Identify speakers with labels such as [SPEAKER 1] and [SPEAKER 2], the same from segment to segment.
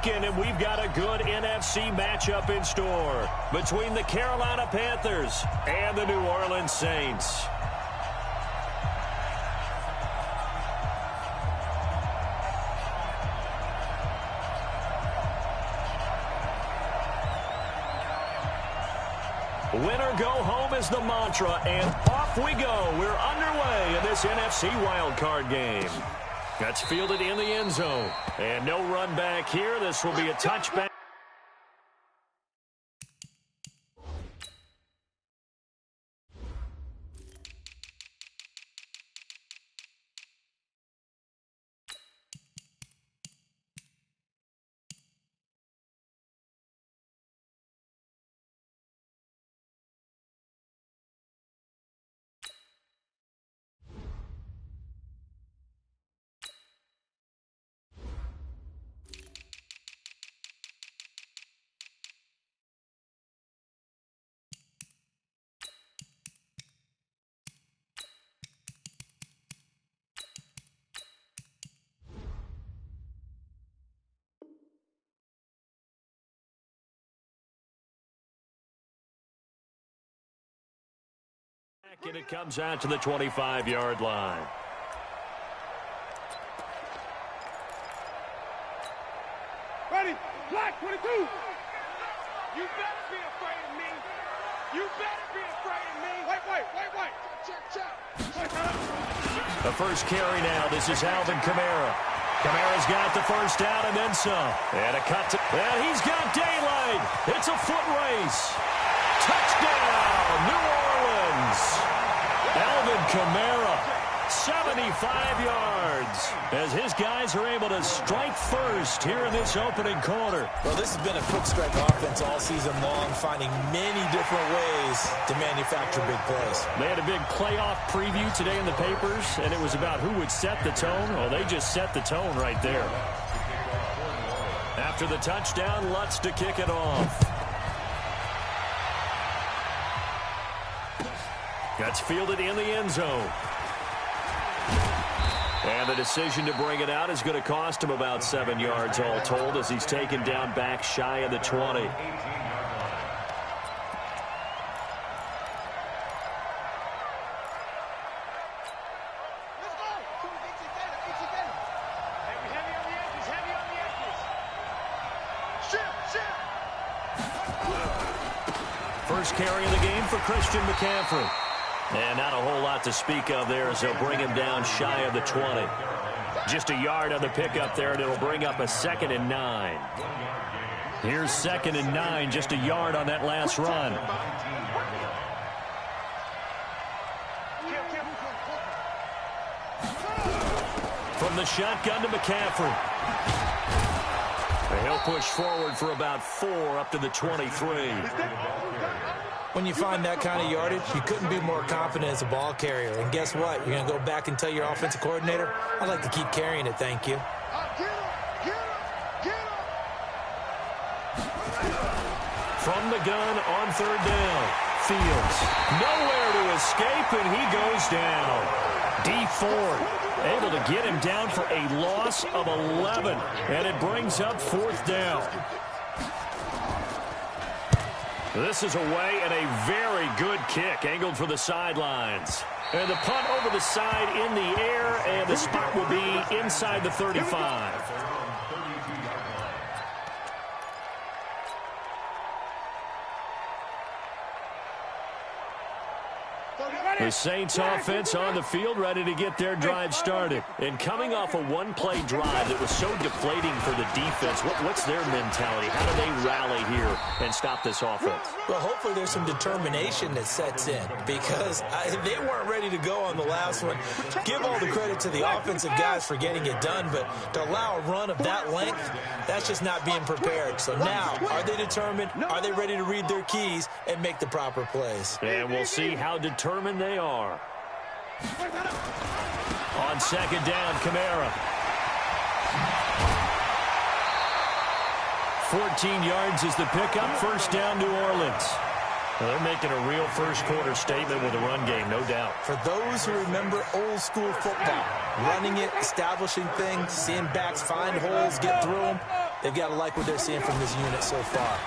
[SPEAKER 1] weekend, and we've got a good NFC matchup in store between the Carolina Panthers and the New Orleans Saints. Winner go home is the mantra, and off we go. We're underway in this NFC wildcard game. That's fielded in the end zone. And no run back here. This will be a touchback. And it comes out to the 25-yard line.
[SPEAKER 2] Ready, black 22. You better be afraid of me. You better be afraid of me. Wait. Check.
[SPEAKER 1] The first carry now. This is Alvin Kamara. Kamara's got the first down and then some. And a cut to... And he's got daylight. It's a foot race. Touchdown, New Orleans. Alvin Kamara, 75 yards, as his guys are able to strike first here in this opening quarter.
[SPEAKER 3] Well, this has been a quick strike offense all season long, finding many different ways to manufacture big plays.
[SPEAKER 1] They had a big playoff preview today in the papers, and it was about who would set the tone. Well, they just set the tone right there. After the touchdown, Lutz to kick it off. That's fielded in the end zone. And the decision to bring it out is going to cost him about 7 yards all told, as he's taken down back shy of the 20. First carry of the game for Christian McCaffrey. And not a whole lot to speak of there, as they'll bring him down shy of the 20. Just a yard on the pickup there, and it'll bring up a 2nd and 9. Here's 2nd and 9, just a yard on that last run. From the shotgun to McCaffrey. And he'll push forward for about 4 up to the 23.
[SPEAKER 3] When you find that kind of yardage, you couldn't be more confident as a ball carrier. And guess what? You're going to go back and tell your offensive coordinator, I'd like to keep carrying it, thank you.
[SPEAKER 1] From the gun on 3rd down. Fields nowhere to escape, and he goes down. Dee Ford able to get him down for a loss of 11, and it brings up 4th down. This is away, and a very good kick angled for the sidelines. And the punt over the side in the air, and the spot will be inside the 35. The Saints offense on the field, ready to get their drive started. And coming off a one-play drive that was so deflating for the defense, what's their mentality? How do they rally here and stop this offense?
[SPEAKER 3] Well, hopefully there's some determination that sets in, because they weren't ready to go on the last one. Give all the credit to the offensive guys for getting it done, but to allow a run of that length, that's just not being prepared. So now, are they determined? Are they ready to read their keys and make the proper plays?
[SPEAKER 1] And we'll see how determined they are. On 2nd down, Kamara. 14 yards is the pickup. 1st down, New Orleans. Well, they're making a real first-quarter statement with a run game, no doubt.
[SPEAKER 3] For those who remember old-school football, running it, establishing things, seeing backs find holes, get through them, They've got to like what they're seeing from this unit so far.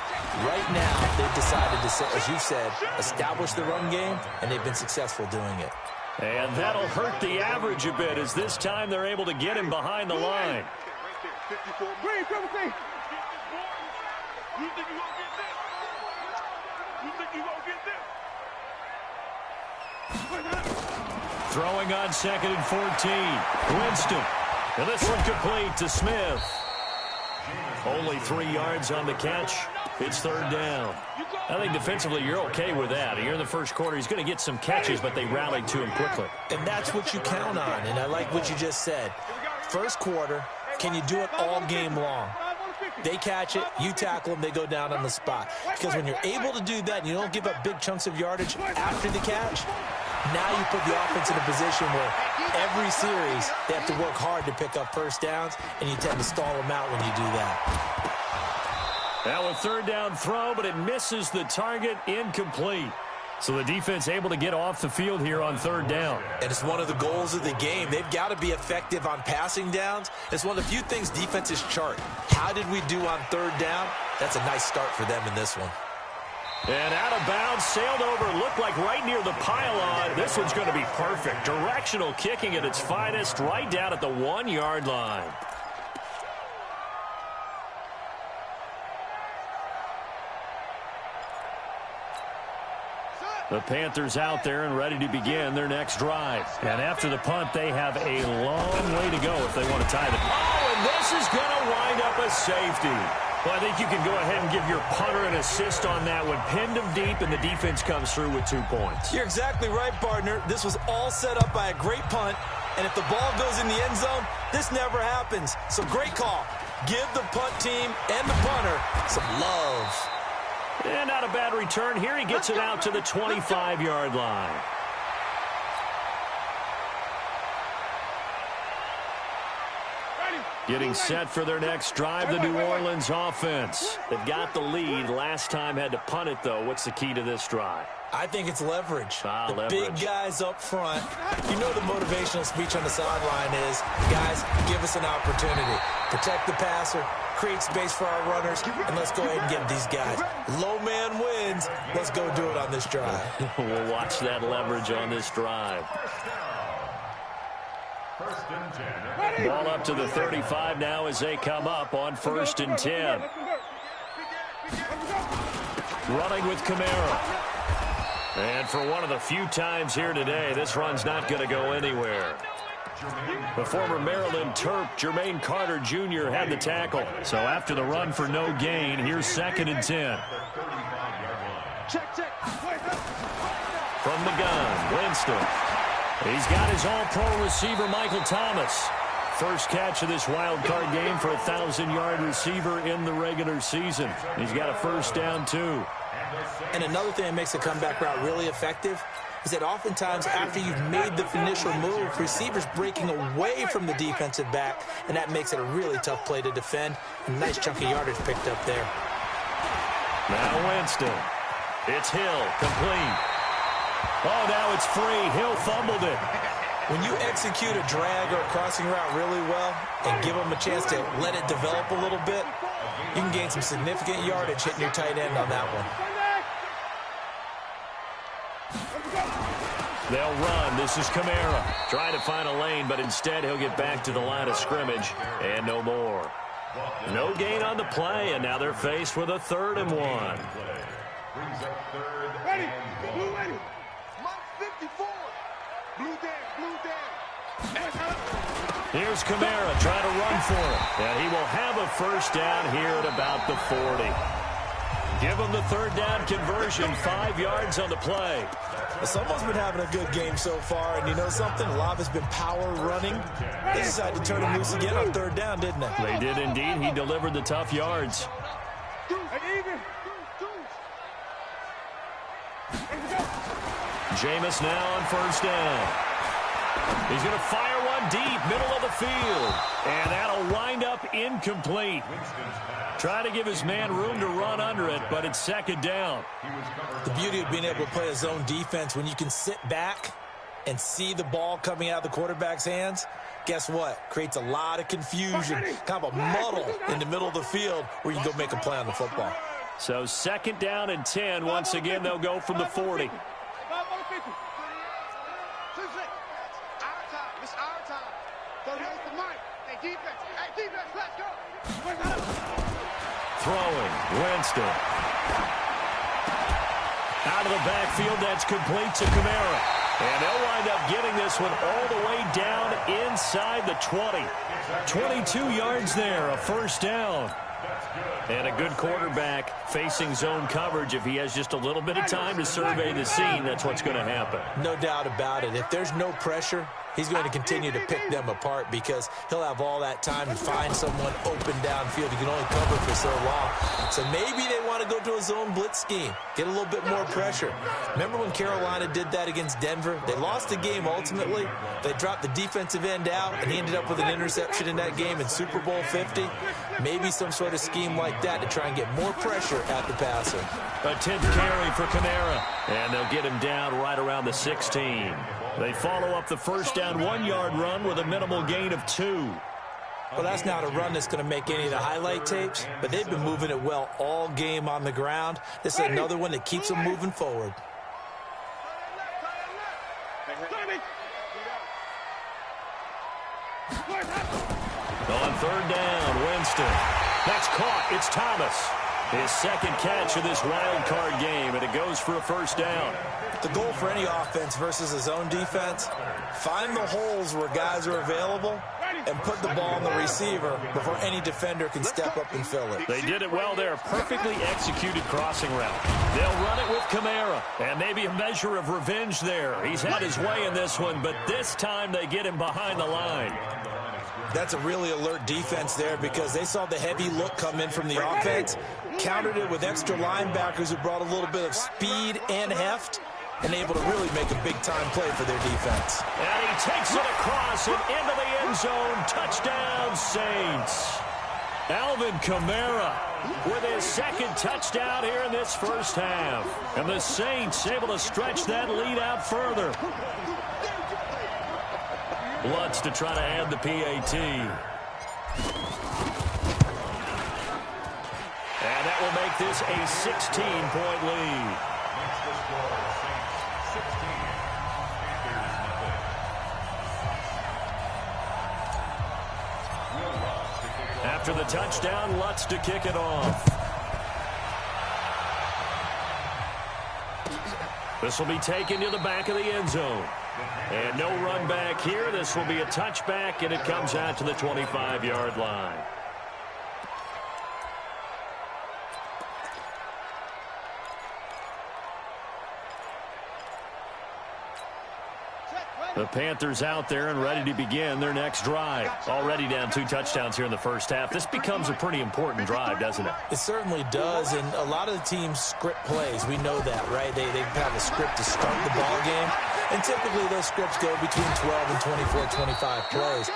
[SPEAKER 3] Right now, they've decided to, as you said, establish the run game, and they've been successful doing it.
[SPEAKER 1] And that'll hurt the average a bit, as this time they're able to get him behind the line.
[SPEAKER 2] Green, come and see. You think you gonna get this? You think you gonna get this?
[SPEAKER 1] Throwing on 2nd and 14. Winston. And this one complete to Smith. Only 3 yards on the catch. It's 3rd down. I think defensively you're okay with that. Here in the first quarter, he's going to get some catches, but they rallied to him quickly.
[SPEAKER 3] And that's what you count on, and I like what you just said. First quarter, can you do it all game long? They catch it, you tackle them, they go down on the spot. Because when you're able to do that and you don't give up big chunks of yardage after the catch, now you put the offense in a position where every series they have to work hard to pick up first downs, and you tend to stall them out when you do that.
[SPEAKER 1] Now a 3rd down throw, but it misses the target, incomplete. So the defense able to get off the field here on 3rd down.
[SPEAKER 3] And it's one of the goals of the game. They've got to be effective on passing downs. It's one of the few things defenses chart. How did we do on 3rd down? That's a nice start for them in this one.
[SPEAKER 1] And out of bounds, sailed over, looked like right near the pylon. This one's going to be perfect. Directional kicking at its finest, right down at the 1-yard line. The Panthers out there and ready to begin their next drive. And after the punt, they have a long way to go if they want to tie the... Oh, and this is going to wind up a safety. Well, I think you can go ahead and give your punter an assist on that one. Pinned him deep, and the defense comes through with 2 points.
[SPEAKER 3] You're exactly right, partner. This was all set up by a great punt, and if the ball goes in the end zone, this never happens. So great call. Give the punt team and the punter some love.
[SPEAKER 1] And not a bad return here. He gets it out to the 25-yard line. Getting set for their next drive, the New Orleans offense. They've got the lead. Last time had to punt it, though. What's the key to this drive?
[SPEAKER 3] I think it's leverage. The
[SPEAKER 1] leverage.
[SPEAKER 3] Big guys up front. You know the motivational speech on the sideline is, guys, give us an opportunity. Protect the passer, create space for our runners, and let's go ahead and get these guys. Low man wins. Let's go do it on this drive.
[SPEAKER 1] We'll watch that leverage on this drive. Ball up to the 35 now as they come up on 1st and 10. Running with Kamara. And for one of the few times here today, this run's not going to go anywhere. The former Maryland Terp, Jermaine Carter Jr. had the tackle. So after the run for no gain, here's 2nd and 10. From the gun, Winston. He's got his all-pro receiver, Michael Thomas. First catch of this wild card game for a 1,000-yard receiver in the regular season. He's got a 1st down, too.
[SPEAKER 3] And another thing that makes the comeback route really effective is that oftentimes after you've made the initial move, receivers breaking away from the defensive back, and that makes it a really tough play to defend. A nice chunk of yardage picked up there.
[SPEAKER 1] Now Winston. It's Hill, complete. Oh, now it's free. Hill fumbled it.
[SPEAKER 3] When you execute a drag or a crossing route really well and give them a chance to let it develop a little bit, you can gain some significant yardage hitting your tight end on that one.
[SPEAKER 1] They'll run. This is Kamara. Trying to find a lane, but instead he'll get back to the line of scrimmage. And no more. No gain on the play, and now they're faced with a 3rd and 1.
[SPEAKER 2] Ready. Blue ready. Mark 54. Blue down.
[SPEAKER 1] Here's Kamara trying to run for it. And he will have a 1st down here at about the 40. Give him the 3rd down conversion, 5 yards on the play.
[SPEAKER 3] Someone's been having a good game so far, and you know something? A lot of it's been power running. They decided to turn him loose again on 3rd down, didn't they?
[SPEAKER 1] They did indeed. He delivered the tough yards. Jameis now on 1st down. He's going to fire one deep, middle of the field. And that'll wind up incomplete. Trying to give his man room to run under it, but it's 2nd down.
[SPEAKER 3] The beauty of being able to play a zone defense when you can sit back and see the ball coming out of the quarterback's hands, guess what? Creates a lot of confusion, kind of a muddle in the middle of the field where you can go make a play on the football.
[SPEAKER 1] So 2nd down and 10. Once again, they'll go from the 40. Throwing, Winston. Out of the backfield, that's complete to Kamara. And they'll wind up getting this one all the way down inside the 20. 22 yards there, a 1st down. And a good quarterback facing zone coverage. If he has just a little bit of time to survey the scene, that's what's going to happen.
[SPEAKER 3] No doubt about it. If there's no pressure, he's going to continue to pick them apart because he'll have all that time to find someone open downfield. He can only cover for so long. So maybe they want to go to a zone blitz scheme, get a little bit more pressure. Remember when Carolina did that against Denver? They lost the game ultimately. They dropped the defensive end out, and he ended up with an interception in that game in Super Bowl 50. Maybe some sort of scheme like that to try and get more pressure at the passer.
[SPEAKER 1] A 10th carry for Kamara, and they'll get him down right around the 16. They follow up the 1st down 1-yard run with a minimal gain of 2.
[SPEAKER 3] Well, that's not a run that's going to make any of the highlight tapes, but they've been moving it well all game on the ground. This is another one that keeps them moving forward.
[SPEAKER 1] On 3rd down, Winston. That's caught. It's Thomas. His 2nd catch of this wild card game, and it goes for a 1st down.
[SPEAKER 3] The goal for any offense versus a zone defense, find the holes where guys are available and put the ball on the receiver before any defender can step up and fill it.
[SPEAKER 1] They did it well there. Perfectly executed crossing route. They'll run it with Kamara, and maybe a measure of revenge there. He's had his way in this one, but this time they get him behind the line.
[SPEAKER 3] That's a really alert defense there because they saw the heavy look come in from the offense, countered it with extra linebackers who brought a little bit of speed and heft, and able to really make a big-time play for their defense.
[SPEAKER 1] And he takes it across and into the end zone. Touchdown, Saints. Alvin Kamara with his 2nd touchdown here in this 1st half. And the Saints able to stretch that lead out further. Lutz to try to add the PAT. And that will make this a 16-point lead. After the touchdown, Lutz to kick it off. This will be taken to the back of the end zone. And no run back here. This will be a touchback, and it comes out to the 25-yard line. The Panthers out there and ready to begin their next drive. Already down 2 touchdowns here in the 1st half. This becomes a pretty important drive, doesn't it?
[SPEAKER 3] It certainly does, and a lot of the teams script plays. We know that, right? They have a script to start the ball game, and typically those scripts go between 12 and 24, 25 plays.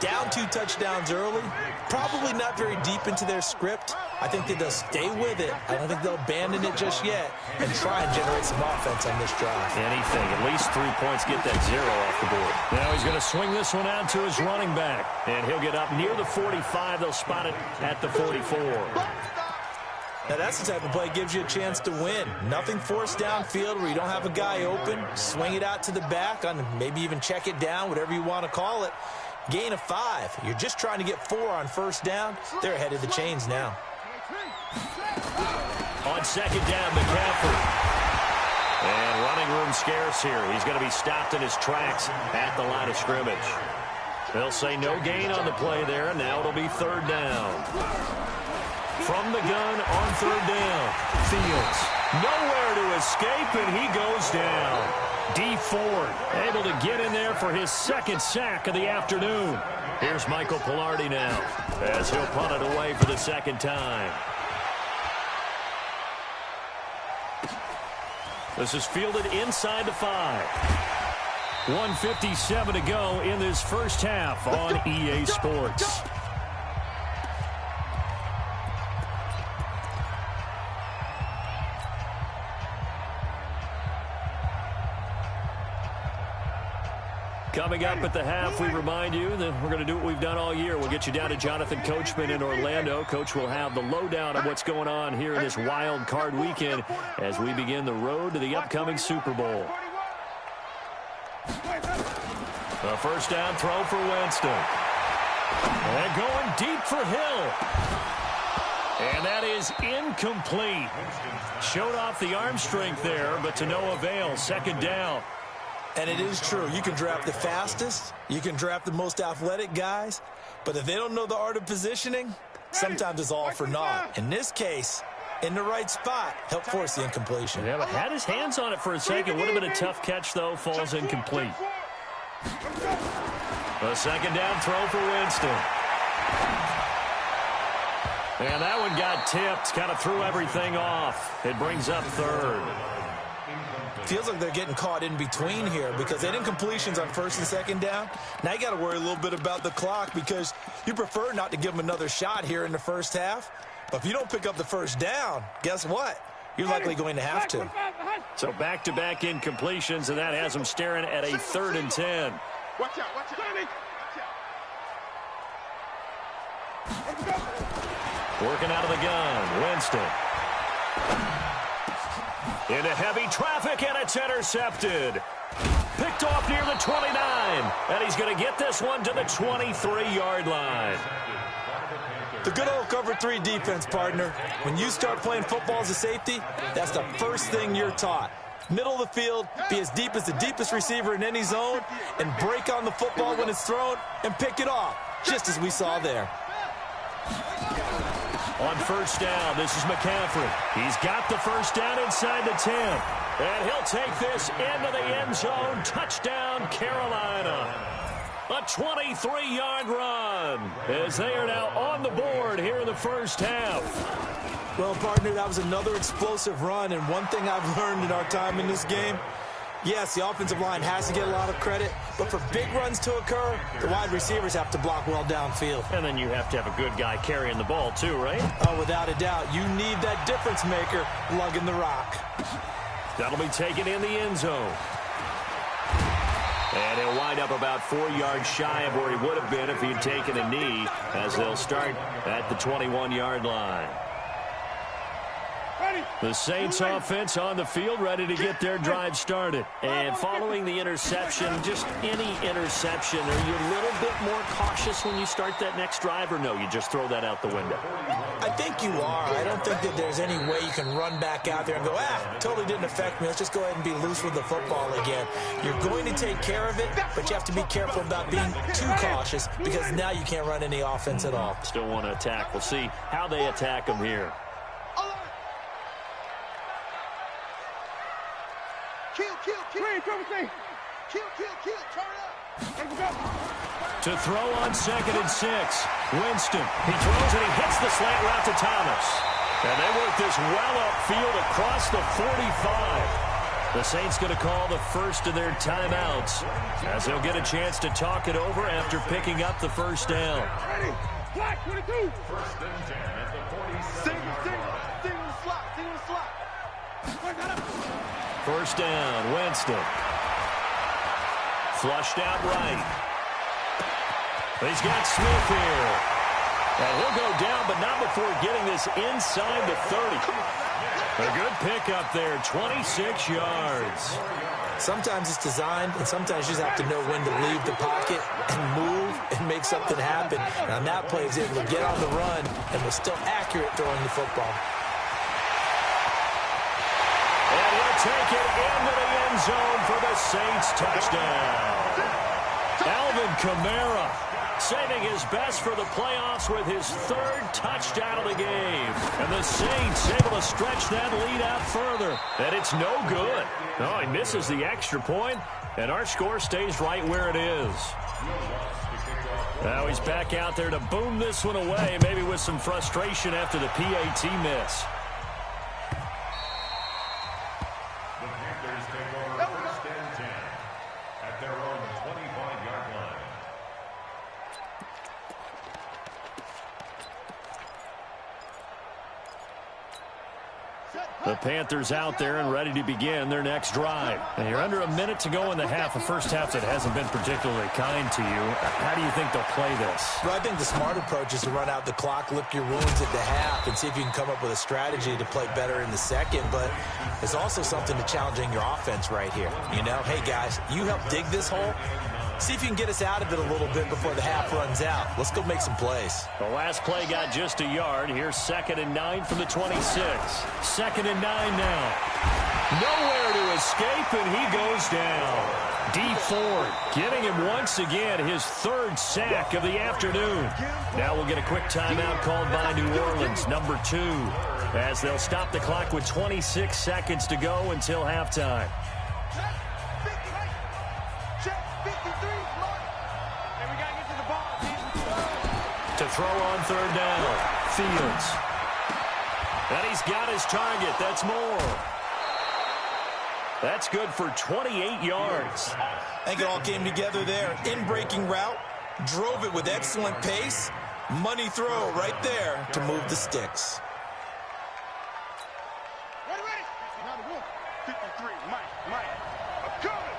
[SPEAKER 3] Down 2 touchdowns early, probably not very deep into their script. I think that they'll stay with it. I don't think they'll abandon it just yet and try and generate some offense on this drive.
[SPEAKER 1] Anything. At least 3 points, get that 0 off the board. Now he's going to swing this one out to his running back, and he'll get up near the 45. They'll spot it at the 44.
[SPEAKER 3] Now that's the type of play that gives you a chance to win. Nothing forced downfield where you don't have a guy open. Swing it out to the back, on maybe even check it down, whatever you want to call it. Gain of 5. You're just trying to get 4 on 1st down. They're ahead of the chains now.
[SPEAKER 1] On 2nd down, McCaffrey. And running room scarce here. He's going to be stopped in his tracks at the line of scrimmage. They'll say no gain on the play there, and now it'll be 3rd down. From the gun on 3rd down. Fields. Nowhere to escape, and he goes down. D Ford able to get in there for his 2nd sack of the afternoon. Here's Michael Palardy now as he'll punt it away for the 2nd time. This is fielded inside the 5. 1:57 to go in this 1st half on EA Sports. Coming up at the half, we remind you that we're going to do what we've done all year. We'll get you down to Jonathan Coachman in Orlando. Coach will have the lowdown of what's going on here in this wild card weekend as we begin the road to the upcoming Super Bowl. A first down throw for Winston. And going deep for Hill. And that is incomplete. Showed off the arm strength there, but to no avail. Second down.
[SPEAKER 3] And it is true. You can draft the fastest. You can draft the most athletic guys. But if they don't know the art of positioning, sometimes it's all for naught. In this case, in the right spot, helped force the incompletion.
[SPEAKER 1] Yeah, but had his hands on it for a second. Would have been a tough catch, though. Falls incomplete. A second down throw for Winston. And that one got tipped. Kind of threw everything off. It brings up third.
[SPEAKER 3] Feels like they're getting caught in between here because they didn't completions on first and second down. Now you got to worry a little bit about the clock because you prefer not to give them another shot here in the first half. But if you don't pick up the first down, guess what? You're likely going to have to.
[SPEAKER 1] So back-to-back incompletions, and that has them staring at a 3rd and 10.
[SPEAKER 2] Watch out, watch out.
[SPEAKER 1] Working out of the gun, Winston. Into heavy traffic, and it's intercepted. Picked off near the 29, and he's going to get this one to the 23-yard line.
[SPEAKER 3] The good old cover 3 defense, partner. When you start playing football as a safety, that's the first thing you're taught. Middle of the field, be as deep as the deepest receiver in any zone, and break on the football when it's thrown and pick it off, just as we saw there.
[SPEAKER 1] On first down, this is McCaffrey. He's got the first down inside the 10. And he'll take this into the end zone. Touchdown, Carolina. A 23-yard run as they are now on the board here in the first half.
[SPEAKER 3] Well, partner, that was another explosive run, and one thing I've learned in our time in this game, yes, the offensive line has to get a lot of credit, but for big runs to occur, the wide receivers have to block well downfield.
[SPEAKER 1] And then you have to have a good guy carrying the ball too, right?
[SPEAKER 3] Oh, without a doubt. You need that difference maker lugging the rock.
[SPEAKER 1] That'll be taken in the end zone. And he'll wind up about 4 yards shy of where he would have been if he'd taken a knee, as they'll start at the 21-yard line. The Saints offense on the field, ready to get their drive started. And following the interception, just any interception, are you a little bit more cautious when you start that next drive, or no, you just throw that out the window?
[SPEAKER 3] I think you are. I don't think that there's any way you can run back out there and go, totally didn't affect me. Let's just go ahead and be loose with the football again. You're going to take care of it, but you have to be careful about being too cautious because now you can't run any offense at all.
[SPEAKER 1] Still want to attack. We'll see how they attack them here. To throw on 2nd and 6. Winston. He throws and he hits the slant route to Thomas. And they work this well upfield across the 45. The Saints going to call the first of their timeouts as they'll get a chance to talk it over after picking up the first down.
[SPEAKER 2] Ready. Black 22. 1st and 10 at the 46. Single slot.
[SPEAKER 1] First down, Winston. Flushed out right. He's got Smith here. And he'll go down, but not before getting this inside the 30. A good pickup there, 26 yards.
[SPEAKER 3] Sometimes it's designed, and sometimes you just have to know when to leave the pocket and move and make something happen. And on that play, he's able to get on the run and was still accurate throwing the football.
[SPEAKER 1] And he'll take it into the end zone for the Saints touchdown. Alvin Kamara saving his best for the playoffs with his 3rd touchdown of the game. And the Saints able to stretch that lead out further. And it's no good. Oh, he misses the extra point, and our score stays right where it is. Now he's back out there to boom this one away, maybe with some frustration after the PAT miss.
[SPEAKER 4] The Panthers take over 1st and 10 at their own 25-yard line.
[SPEAKER 1] The Panthers out there and ready to begin their next drive. And you're under a minute to go in the half, a first half that hasn't been particularly kind to you. How do you think they'll play this?
[SPEAKER 3] Well, I think the smart approach is to run out the clock, lick your wounds at the half, and see if you can come up with a strategy to play better in the second. But there's also something to challenging your offense right here. You know, hey, guys, you help dig this hole. See if you can get us out of it a little bit before the half runs out. Let's go make some plays.
[SPEAKER 1] The last play got just a yard. Here's 2nd and 9 from the 26. 2nd and 9 now. Nowhere to escape, and he goes down. Dee Ford getting him once again his 3rd sack of the afternoon. Now we'll get a quick timeout called by New Orleans, number 2, as they'll stop the clock with 26 seconds to go until halftime. To throw on 3rd down, Fields. And he's got his target. That's Moore. That's good for 28 yards.
[SPEAKER 3] I think it all came together there. In-breaking route, drove it with excellent pace. Money throw right there to move the sticks.
[SPEAKER 2] Ready? 53, Mike. I'm coming.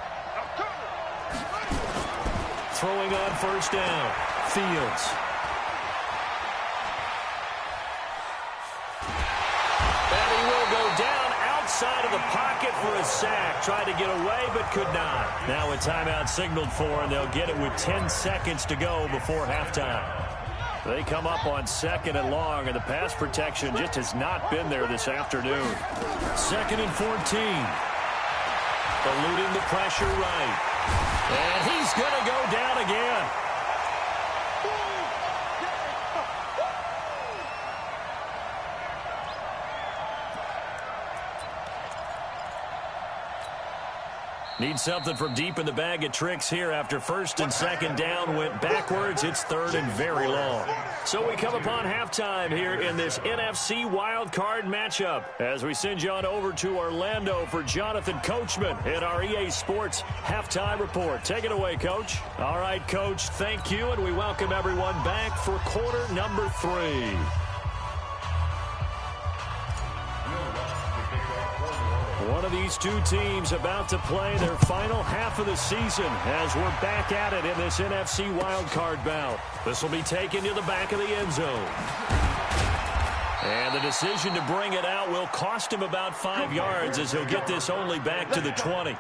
[SPEAKER 1] Throwing on 1st down, Fields. Outside of the pocket for a sack. Tried to get away, but could not. Now a timeout signaled for, and they'll get it with 10 seconds to go before halftime. They come up on 2nd and long, and the pass protection just has not been there this afternoon. 2nd and 14. Eluding the pressure right. And he's going to go down again. Need something from deep in the bag of tricks here after 1st and 2nd down went backwards. It's 3rd and very long. So we come upon halftime here in this NFC wildcard matchup as we send you on over to Orlando for Jonathan Coachman in our EA Sports Halftime Report. Take it away, Coach. All right, Coach, thank you, and we welcome everyone back for quarter number 3. One of these two teams about to play their final half of the season as we're back at it in this NFC wildcard bout. This will be taken to the back of the end zone. And the decision to bring it out will cost him about 5 yards as he'll get this only back to the 20.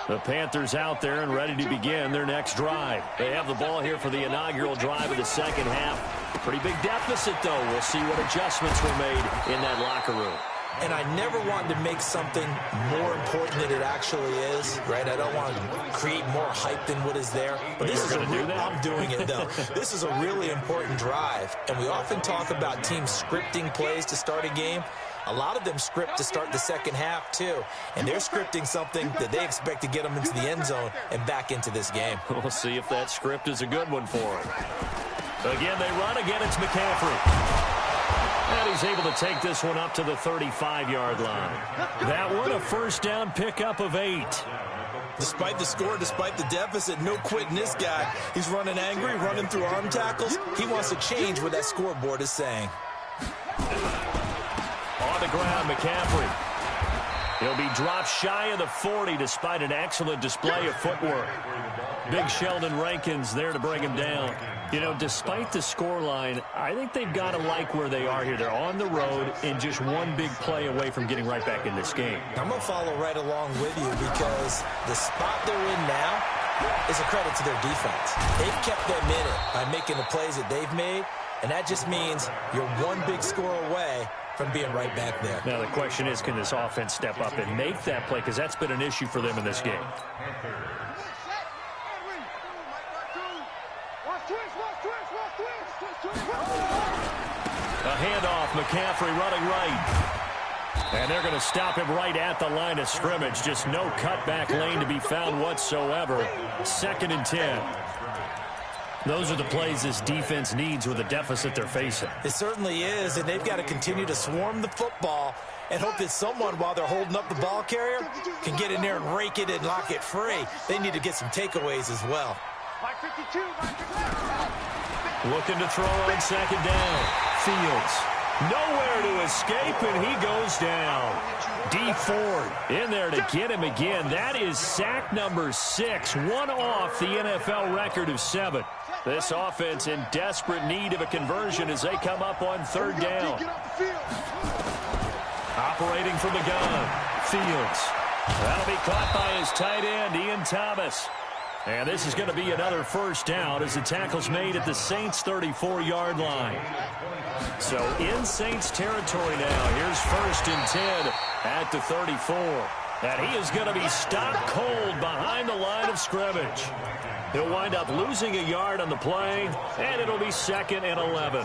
[SPEAKER 1] The Panthers out there and ready to begin their next drive. They have the ball here for the inaugural drive of the second half. Pretty big deficit, though. We'll see what adjustments were made in that locker room.
[SPEAKER 3] And I never wanted to make something more important than it actually is, right? I don't want to create more hype than what is there. But this is I'm doing it, though. This is a really important drive. And we often talk about teams scripting plays to start a game. A lot of them script to start the second half, too. And they're scripting something that they expect to get them into the end zone and back into this game.
[SPEAKER 1] We'll see if that script is a good one for them. Again, they run. Again, it's McCaffrey. And he's able to take this one up to the 35-yard line. That one, a 1st down pickup of 8.
[SPEAKER 3] Despite the score, despite the deficit, no quitting this guy. He's running angry, running through arm tackles. He wants to change what that scoreboard is saying.
[SPEAKER 1] On the ground, McCaffrey. He'll be dropped shy of the 40 despite an excellent display of footwork. Big Sheldon Rankins there to bring him down. You know, despite the scoreline, I think they've got to like where they are here. They're on the road and just one big play away from getting right back in this game.
[SPEAKER 3] I'm going to follow right along with you because the spot they're in now is a credit to their defense. They've kept them in it by making the plays that they've made, and that just means you're one big score away from being right back there.
[SPEAKER 1] Now the question is, can this offense step up and make that play? Because that's been an issue for them in this game. A handoff, McCaffrey running right. And they're going to stop him right at the line of scrimmage. Just no cutback lane to be found whatsoever. 2nd and 10. Those are the plays this defense needs with the deficit they're facing.
[SPEAKER 3] It certainly is, and they've got to continue to swarm the football and hope that someone, while they're holding up the ball carrier, can get in there and rake it and lock it free. They need to get some takeaways as well.
[SPEAKER 1] Looking to throw on second down. Fields. Nowhere to escape, and he goes down. D Ford in there to get him again. That is sack number 6, one off the NFL record of 7. This offense in desperate need of a conversion as they come up on third down. Operating from the gun, Fields. That'll be caught by his tight end, Ian Thomas. And this is going to be another first down as the tackle's made at the Saints' 34-yard line. So in Saints territory now. Here's 1st and 10 at the 34. And he is going to be stopped cold behind the line of scrimmage. He'll wind up losing a yard on the play, and it'll be 2nd and 11.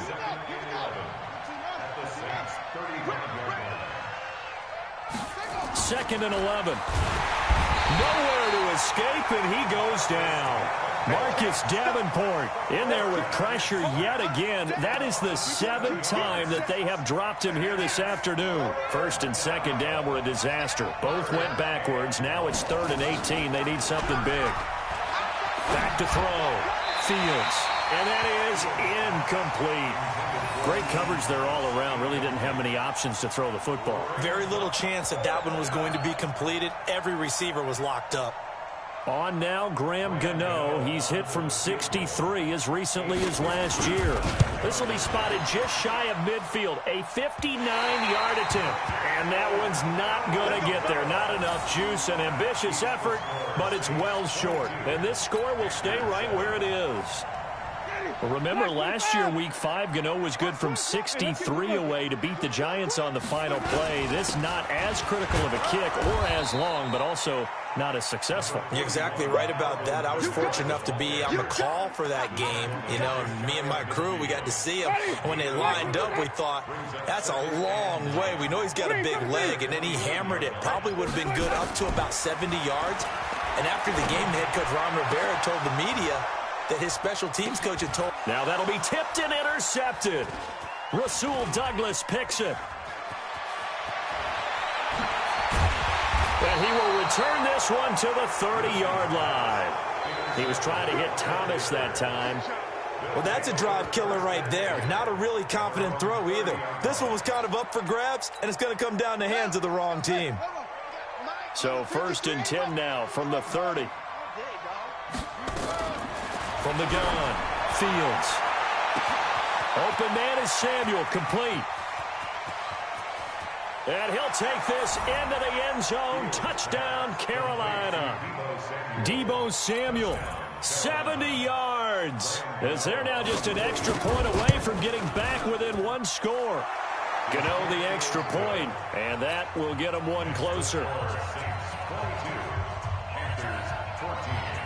[SPEAKER 1] Second and 11. Nowhere to escape, and he goes down. Marcus Davenport in there with pressure yet again. That is the 7th time that they have dropped him here this afternoon. 1st and 2nd down were a disaster. Both went backwards. Now it's 3rd and 18. They need something big. Back to throw. Fields. And that is incomplete. Great coverage there all around. Really didn't have many options to throw the football.
[SPEAKER 3] Very little chance that that one was going to be completed. Every receiver was locked up.
[SPEAKER 1] On now, Graham Gano. He's hit from 63 as recently as last year. This will be spotted just shy of midfield. A 59-yard attempt. And that one's not going to get there. Not enough juice. An ambitious effort, but it's well short. And this score will stay right where it is. Well, remember, last year, Week 5, Gano was good from 63 away to beat the Giants on the final play. This not as critical of a kick or as long, but also not as successful.
[SPEAKER 3] You're exactly right about that. I was fortunate enough to be on the call for that game, you know, and me and my crew, we got to see him. When they lined up, we thought, that's a long way. We know he's got a big leg, and then he hammered it. Probably would have been good up to about 70 yards. And after the game, the head coach, Ron Rivera, told the media that his special teams coach had told.
[SPEAKER 1] Now that'll be tipped and intercepted. Rasul Douglas picks it. And he will return this one to the 30-yard line. He was trying to hit Thomas that time.
[SPEAKER 3] Well, that's a drive killer right there. Not a really confident throw either. This one was kind of up for grabs, and it's going to come down the hands of the wrong team.
[SPEAKER 1] So 1st and 10 now from the 30. From the gun, Fields. Open man is Samuel, complete. And he'll take this into the end zone. Touchdown, Carolina. Deebo Samuel, 70 yards. As they're now just an extra point away from getting back within one score. Gano the extra point, and that will get them one closer.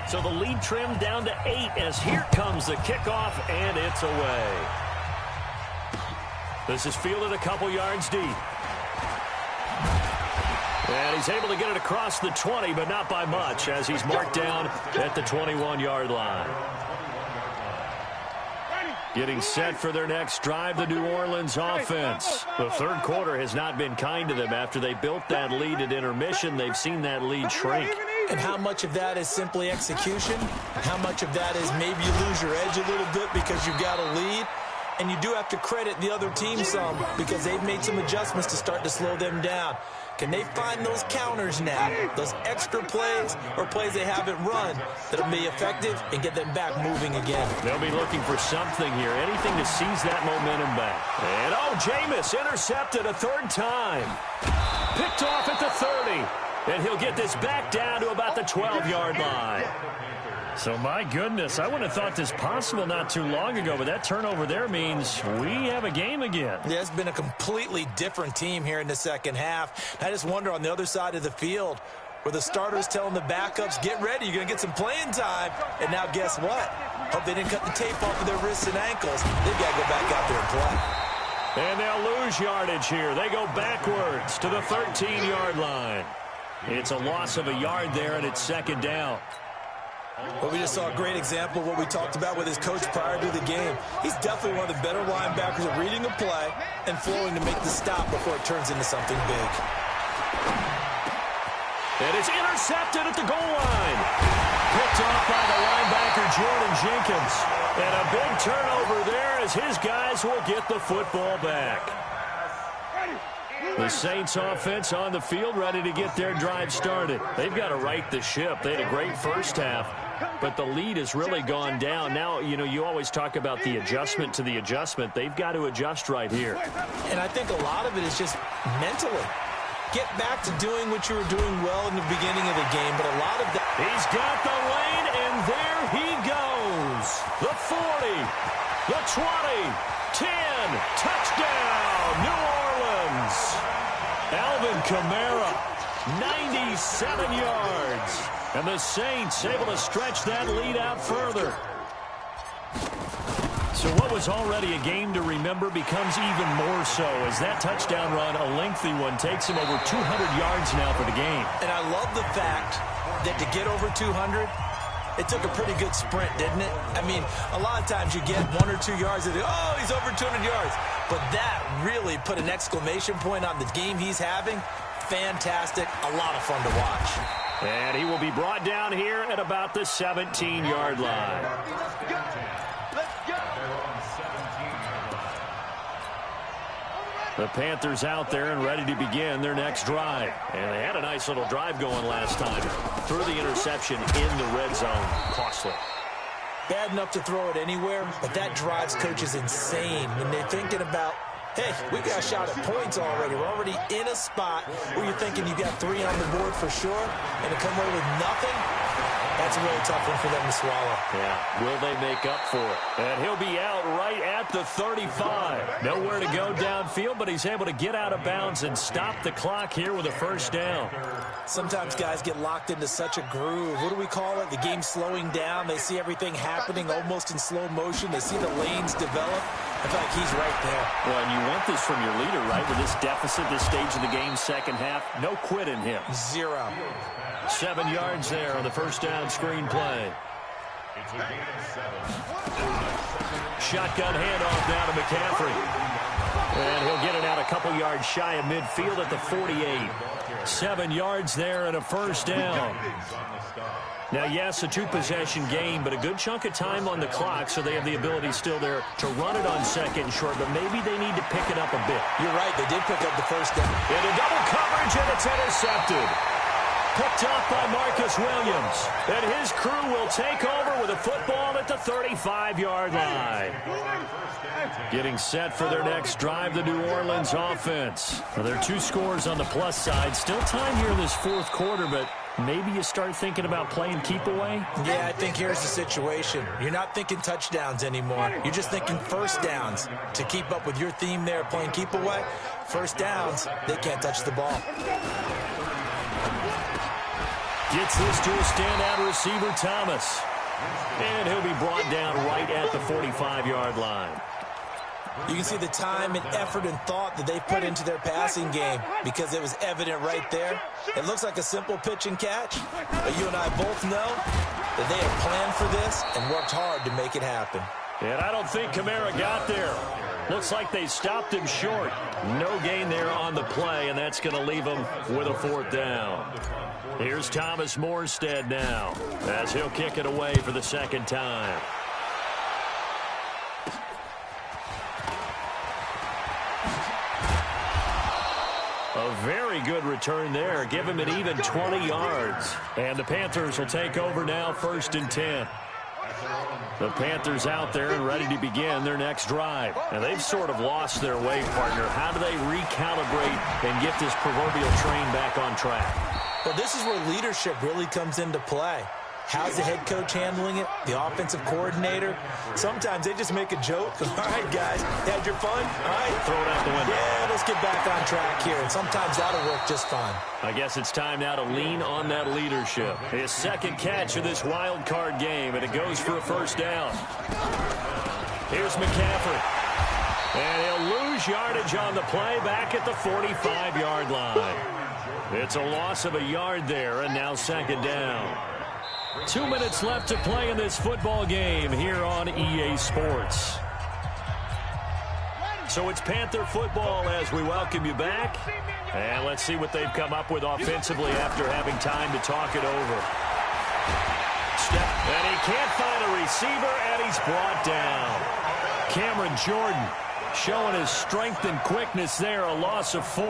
[SPEAKER 1] So the lead trimmed down to 8 as here comes the kickoff, and it's away. This is fielded a couple yards deep. And he's able to get it across the 20, but not by much, as he's marked down at the 21-yard line. Getting set for their next drive, the New Orleans offense. The third quarter has not been kind to them. After they built that lead at intermission, they've seen that lead shrink.
[SPEAKER 3] And how much of that is simply execution? How much of that is maybe you lose your edge a little bit because you've got a lead? And you do have to credit the other team some because they've made some adjustments to start to slow them down. Can they find those counters now, those extra plays or plays they haven't run that'll be effective and get them back moving again?
[SPEAKER 1] They'll be looking for something here, anything to seize that momentum back. And, Jameis intercepted a third time. Picked off at the 30. And he'll get this back down to about the 12-yard line. So, my goodness, I wouldn't have thought this possible not too long ago, but that turnover there means we have a game again.
[SPEAKER 3] Yeah, it's been a completely different team here in the second half. I just wonder on the other side of the field where the starters telling the backups, get ready, you're going to get some playing time. And now guess what? Hope they didn't cut the tape off of their wrists and ankles. They've got to go back out there and play.
[SPEAKER 1] And they'll lose yardage here. They go backwards to the 13-yard line. It's a loss of a yard there, and it's second down.
[SPEAKER 3] Well, we just saw a great example of what we talked about with his coach prior to the game. He's definitely one of the better linebackers at reading a play and flowing to make the stop before it turns into something big.
[SPEAKER 1] And it's intercepted at the goal line. Picked off by the linebacker, Jordan Jenkins. And a big turnover there as his guys will get the football back. The Saints offense on the field ready to get their drive started. They've got to right the ship. They had a great first half, but the lead has really gone down. Now, you know, you always talk about the adjustment to the adjustment. They've got to adjust right here.
[SPEAKER 3] And I think a lot of it is just mentally. Get back to doing what you were doing well in the beginning of the game, but a lot of that.
[SPEAKER 1] He's got the lane, and there he goes. The 40, the 20, 10, touchdown, New Orleans. Alvin Kamara, 97 yards. And the Saints able to stretch that lead out further. So what was already a game to remember becomes even more so as that touchdown run, a lengthy one, takes him over 200 yards now for the game.
[SPEAKER 3] And I love the fact that to get over 200, it took a pretty good sprint, didn't it? I mean, a lot of times you get 1 or 2 yards and oh, he's over 200 yards. But that really put an exclamation point on the game he's having. Fantastic. A lot of fun to watch.
[SPEAKER 1] And he will be brought down here at about the 17-yard line. The Panthers out there and ready to begin their next drive. And they had a nice little drive going last time. Threw the interception in the red zone. Costly.
[SPEAKER 3] Bad enough to throw it anywhere, but that drives coaches insane when they're thinking about, hey, we got a shot at points already. We're already in a spot where you're thinking you got 3 on the board for sure, and to come away with nothing, that's a really tough one for them to swallow.
[SPEAKER 1] Yeah, will they make up for it? And he'll be out right at the 35. Nowhere to go downfield, but he's able to get out of bounds and stop the clock here with a first down.
[SPEAKER 3] Sometimes guys get locked into such a groove. What do we call it? The game's slowing down. They see everything happening almost in slow motion. They see the lanes develop. I feel like he's right there.
[SPEAKER 1] Well, and you want this from your leader, right? With this deficit, this stage of the game, second half, no quit in him.
[SPEAKER 3] 0.
[SPEAKER 1] 7 yards there on the first down screen play. Shotgun handoff down to McCaffrey. And he'll get it out a couple yards shy of midfield at the 48. 7 yards there and a first down. Now, yes, a 2-possession game, but a good chunk of time on the clock, so they have the ability still there to run it on second and short, but maybe they need to pick it up a bit.
[SPEAKER 3] You're right, they did pick up the first down.
[SPEAKER 1] Into double coverage, and it's intercepted. Picked off by Marcus Williams. And his crew will take over with a football at the 35-yard line. Getting set for their next drive, the New Orleans offense. Well, there are 2 scores on the plus side. Still time here in this fourth quarter, but maybe you start thinking about playing keep away?
[SPEAKER 3] Yeah, I think here's the situation. You're not thinking touchdowns anymore. You're just thinking first downs. To keep up with your theme there, playing keep away, first downs, they can't touch the ball.
[SPEAKER 1] Gets this to a standout receiver, Thomas. And he'll be brought down right at the 45-yard line.
[SPEAKER 3] You can see the time and effort and thought that they put into their passing game because it was evident right there. It looks like a simple pitch and catch, but you and I both know that they have planned for this and worked hard to make it happen.
[SPEAKER 1] And I don't think Kamara got there. Looks like they stopped him short. No gain there on the play, and that's going to leave him with a fourth down. Here's Thomas Morstead now as he'll kick it away for the second time. A very good return there. Give him an even 20 yards. And the Panthers will take over now, 1st and 10. The Panthers out there and ready to begin their next drive. And they've sort of lost their way, partner. How do they recalibrate and get this proverbial train back on track?
[SPEAKER 3] Well, this is where leadership really comes into play. How's the head coach handling it? The offensive coordinator? Sometimes they just make a joke. All right, guys, had your fun? All right.
[SPEAKER 1] Throw it out the window.
[SPEAKER 3] Yeah, let's get back on track here. And sometimes that'll work just fine.
[SPEAKER 1] I guess it's time now to lean on that leadership. His second catch of this wild card game, and it goes for a first down. Here's McCaffrey. And he'll lose yardage on the play back at the 45-yard line. It's a loss of a yard there, and now second down. 2 minutes left to play in this football game here on EA Sports. So it's Panther football as we welcome you back. And let's see what they've come up with offensively after having time to talk it over. And he can't find a receiver, and he's brought down. Cameron Jordan showing his strength and quickness there, a loss of 4.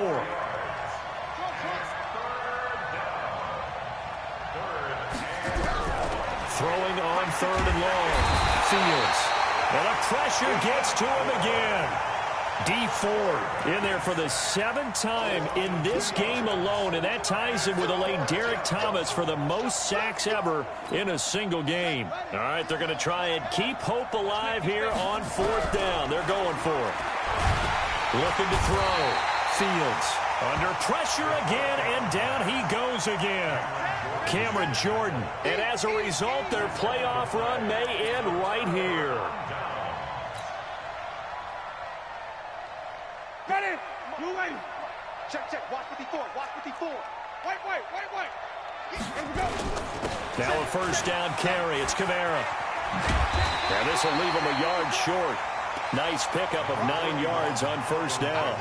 [SPEAKER 1] Throwing on 3rd and long. Fields. And the pressure gets to him again. Dee Ford in there for the 7th time in this game alone, and that ties him with a late Derek Thomas for the most sacks ever in a single game. All right, they're going to try and keep hope alive here on 4th down. They're going for it. Looking to throw. Fields under pressure again, and down he goes again. Cameron Jordan, and as a result, their playoff run may end right here.
[SPEAKER 2] Ready? You ready? Check, check. Watch what he for. Watch what he for. Wait. Here we go.
[SPEAKER 1] Now a 1st down carry. It's Kamara. And this will leave him a yard short. Nice pickup of 9 yards on 1st down.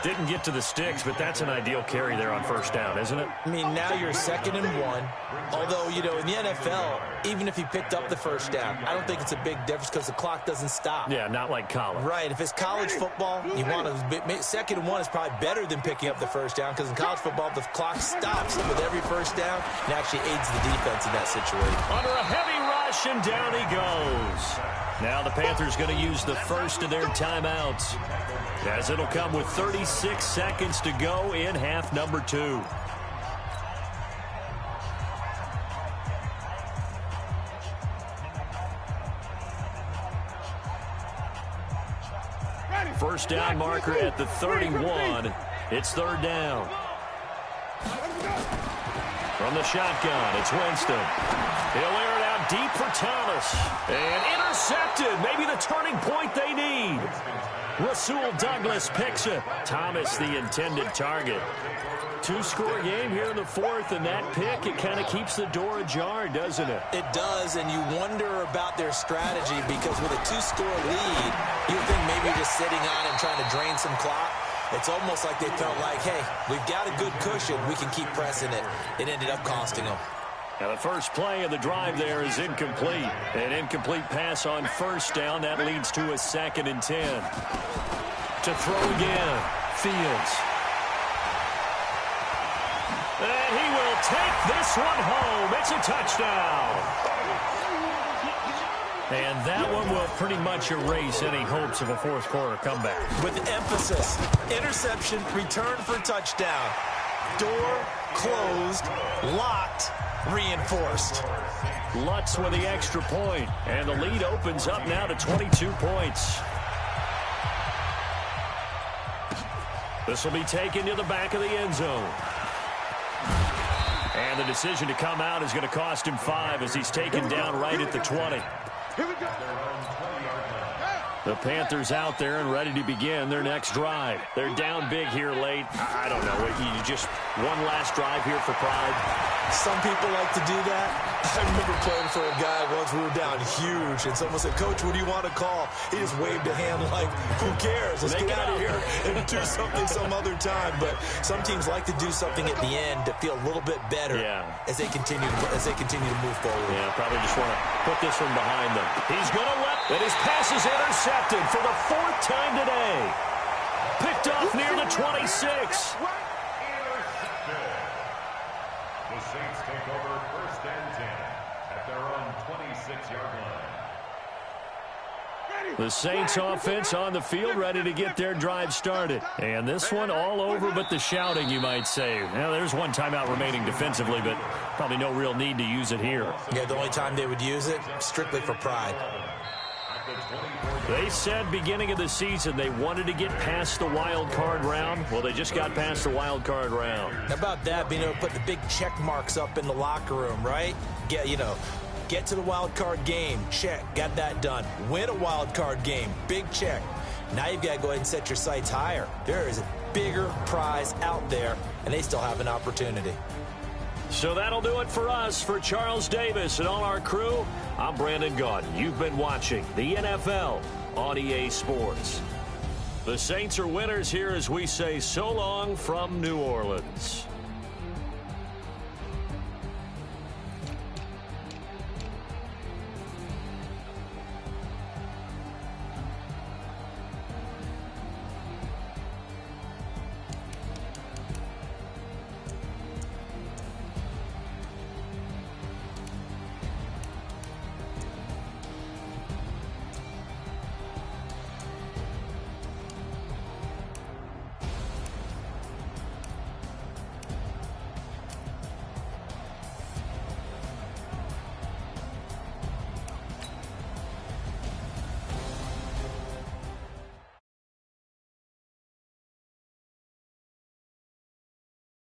[SPEAKER 1] Didn't get to the sticks, but that's an ideal carry there on 1st down, isn't it?
[SPEAKER 3] I mean, now you're 2nd and 1. Although, you know, in the NFL, even if he picked up the 1st down, I don't think it's a big difference because the clock doesn't stop.
[SPEAKER 1] Yeah, not like college.
[SPEAKER 3] Right. If it's college football, you want to 2nd and 1 is probably better than picking up the 1st down because in college football, the clock stops with every 1st down and actually aids the defense in that situation.
[SPEAKER 1] Under a heavy rush, and down he goes. Now the Panthers going to use the first of their timeouts, as it'll come with 36 seconds to go in half number 2. First down marker at the 31. It's 3rd down. From the shotgun, it's Winston. He'll air it out deep for Thomas. And intercepted. Maybe the turning point they need. Rasul Douglas picks it. Thomas, the intended target. 2-score game here in the 4th, and that pick, it kind of keeps the door ajar, doesn't it?
[SPEAKER 3] It does, and you wonder about their strategy because with a 2-score lead, you think maybe just sitting on and trying to drain some clock. It's almost like they felt like, hey, we've got a good cushion. We can keep pressing it. It ended up costing them.
[SPEAKER 1] Now the first play of the drive there is incomplete. An incomplete pass on 1st down. That leads to a 2nd and 10. To throw again. Fields. And he will take this one home. It's a touchdown. And that one will pretty much erase any hopes of a 4th quarter comeback.
[SPEAKER 3] With emphasis, interception, return for touchdown. Door closed, locked, reinforced.
[SPEAKER 1] Lutz with the extra point, and the lead opens up now to 22 points. This will be taken to the back of the end zone. And the decision to come out is going to cost him 5 as he's taken down right at the 20.
[SPEAKER 2] Here we go.
[SPEAKER 1] The Panthers out there and ready to begin their next drive. They're down big here late. I don't know. You just one last drive here for pride.
[SPEAKER 3] Some people like to do that. I remember playing for a guy once. We were down huge, and someone said, "Coach, what do you want to call?" He just waved a hand like, "Who cares? Let's get out of here and do something some other time." But some teams like to do something at the end to feel a little bit better as they continue to move forward.
[SPEAKER 1] Yeah, probably just want to put this one behind them. He's going to let, and his pass is intercepted for the 4th time today. Picked off near the 26.
[SPEAKER 4] The Saints take over 1st and 10 at their own 26-yard line.
[SPEAKER 1] The Saints offense on the field ready to get their drive started. And this one all over but the shouting, you might say. Now, there's one timeout remaining defensively, but probably no real need to use it here.
[SPEAKER 3] Yeah, the only time they would use it, strictly for pride.
[SPEAKER 1] They said beginning of the season they wanted to get past the wild card round. Well, they just got past the wild card round.
[SPEAKER 3] How about that, being able to put the big check marks up in the locker room, right? Get to the wild card game, check, got that done. Win a wild card game, big check. Now you've got to go ahead and set your sights higher. There is a bigger prize out there, and they still have an opportunity.
[SPEAKER 1] So that'll do it for us. For Charles Davis and all our crew, I'm Brandon Gaudin. You've been watching the NFL on EA Sports. The Saints are winners here as we say so long from New Orleans.